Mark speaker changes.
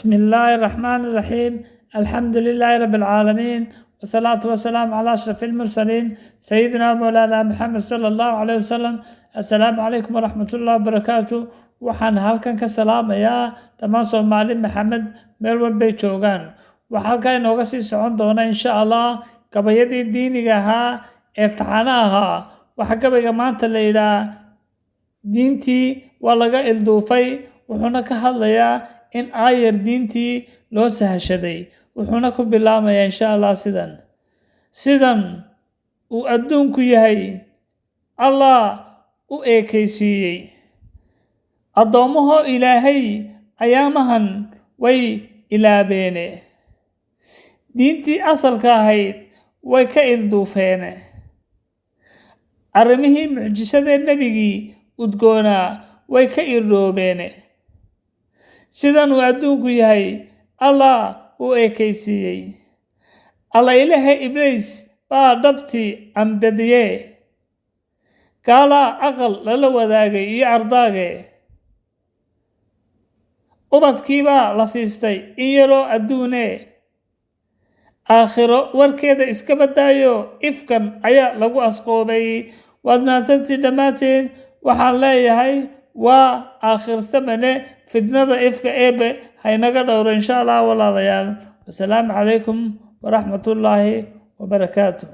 Speaker 1: بسم الله الرحمن الرحيم. الحمد لله رب العالمين، والصلاة والسلام على أشرف المرسلين سيدنا مولانا محمد صلى الله عليه وسلم. السلام عليكم ورحمة الله وبركاته. waxaan halkan ka salaamayaa dhammaan Soomaali Maxamed meel walba ay joogaan. Waxaan halkan inooga sii socon doona insha Allah gabayadii diiniga ahaa ee taxanaha. Waxa gabayga maanta la yiraahdaa diintii waa laga ilduufay, wuxuuna ka hadlayaa in ayar diintii loo sahashaday. wuxuuna ku bilaamayaa insha Allah sidan uu adduunku yahay Allah u eekaysiiyey addoomaha Ilaahay ayaamahan way ilaabeene, diintii asalka ahayd way ka ilduufeen, arrimihii mucjisada nabigii udgoonaa way ka irdhoobeen. sidan uu adduunku yahay Allah u eekaysiiyey. alla ilaahay Ibliis baa dhabtii ambadiye, gaala aqal lala wadaagay iyo ardaage, ubadkiibaa la siistay in yaroo adduune, aakhiro warkeeda iska badaayo ifkan ayaa lagu asqoobay. waad mahadsantiin dhammaantiin. waxaan leeyahay waa aakhir samane, fitnada ifka eebe haynaga dhowro insha Allah walaalayaal. wasalaamu calaykum waraxmatullaahi wabarakaatuh.